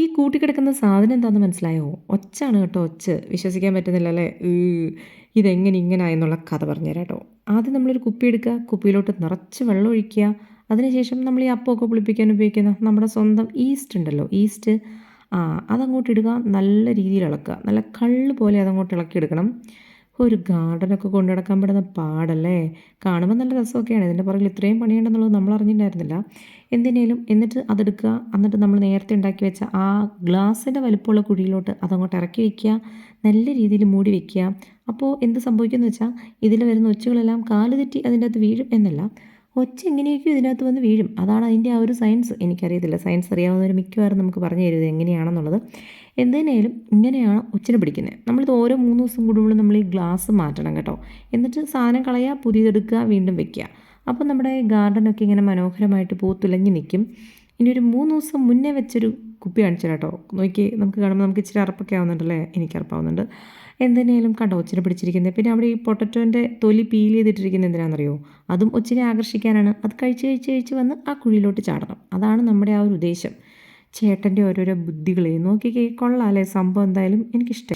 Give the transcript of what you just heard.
ഈ കൂട്ടിക്കിടക്കുന്ന സാധനം എന്താണെന്ന് മനസ്സിലായോ? ഒച്ചാണ് കേട്ടോ, ഒച്ച്. വിശ്വസിക്കാൻ പറ്റുന്നില്ല അല്ലേ? ഇതെങ്ങനെ ഇങ്ങനായെന്നുള്ള കഥ പറഞ്ഞുതരാം കേട്ടോ. ആദ്യം നമ്മളൊരു കുപ്പി എടുക്കുക, കുപ്പിയിലോട്ട് നിറച്ച് വെള്ളം ഒഴിക്കുക. അതിനുശേഷം നമ്മൾ ഈ അപ്പമൊക്കെ പുളിപ്പിക്കാൻ ഉപയോഗിക്കുന്ന നമ്മുടെ സ്വന്തം ഈസ്റ്റ് ഉണ്ടല്ലോ, ഈസ്റ്റ്, അതങ്ങോട്ട് ഇടുക. നല്ല രീതിയിൽ ഇളക്കുക, നല്ല കള്ള് പോലെ അതങ്ങോട്ട് ഇളക്കിയെടുക്കണം. ഒരു ഗാർഡനൊക്കെ കൊണ്ടു നടക്കാൻ പെടുന്ന പാടല്ലേ. കാണുമ്പോൾ നല്ല രസമൊക്കെയാണ്, ഇതിൻ്റെ പുറകിൽ ഇത്രയും പണിയുണ്ടെന്നുള്ളത് നമ്മൾ അറിഞ്ഞിട്ടുണ്ടായിരുന്നില്ല. എന്തിനേലും എന്നിട്ട് അതെടുക്കുക, എന്നിട്ട് നമ്മൾ നേരത്തെ ഉണ്ടാക്കി വെച്ച ആ ഗ്ലാസിൻ്റെ വലിപ്പമുള്ള കുഴിയിലോട്ട് അതങ്ങോട്ട് ഇറക്കി വയ്ക്കുക. നല്ല രീതിയിൽ മൂടി വയ്ക്കുക. അപ്പോൾ എന്ത് സംഭവിക്കുമെന്ന് വെച്ചാൽ ഇതിൽ വരുന്ന ഒച്ചുകളെല്ലാം കാല് തെറ്റി അതിൻ്റെ അകത്ത് വീഴും എന്നല്ല, ഒച്ച എങ്ങനെയൊക്കെയോ ഇതിനകത്ത് വന്ന് വീഴും. അതാണ് അതിൻ്റെ ആ ഒരു സയൻസ്. എനിക്കറിയത്തില്ല, സയൻസ് അറിയാവുന്നവർ മിക്കവാറും നമുക്ക് പറഞ്ഞു തരും ഇത് എങ്ങനെയാണെന്നുള്ളത്. എന്തിനേലും ഇങ്ങനെയാണ് ഒച്ചിനെ പിടിക്കുന്നത്. നമ്മളിത് ഓരോ 3 ദിവസം കൂടുമ്പോഴും നമ്മൾ ഈ ഗ്ലാസ് മാറ്റണം കേട്ടോ. എന്നിട്ട് സാധനം കളയുക, പുതിയതെടുക്കുക, വീണ്ടും വെക്കുക. അപ്പോൾ നമ്മുടെ ഗാർഡനൊക്കെ ഇങ്ങനെ മനോഹരമായിട്ട് പൂത്തുലഞ്ഞ് നിൽക്കും. ഇനി ഒരു 3 ദിവസം മുന്നേ വെച്ചൊരു കുപ്പി കാണിച്ചു കേട്ടോ. നോക്കി, നമുക്ക് കാണുമ്പോൾ നമുക്ക് ഇച്ചിരി അറപ്പൊക്കെ ആവുന്നുണ്ടല്ലേ? എനിക്ക് അറപ്പാവുന്നുണ്ട്. എന്തിനേലും കണ്ടോ ഒച്ചിനെ പിടിച്ചിരിക്കുന്നത്. പിന്നെ അവിടെ ഈ പൊട്ടറ്റോൻ്റെ തൊലി പീൽ ചെയ്തിട്ടിരിക്കുന്നത് എന്തിനാണെന്നറിയോ? അതും ഒച്ചിനെ ആകർഷിക്കാനാണ്. അത് കഴിച്ച് കഴിച്ച് കഴിച്ച് വന്ന് ആ കുഴിയിലോട്ട് ചാടണം. അതാണ് നമ്മുടെ ആ ഒരു ഉദ്ദേശം. ചേട്ടൻ്റെ ഓരോരോ ബുദ്ധികളെ നോക്കിക്കേ, കൊള്ളാം അല്ലേ സംഭവം? എന്തായാലും എനിക്കിഷ്ടം.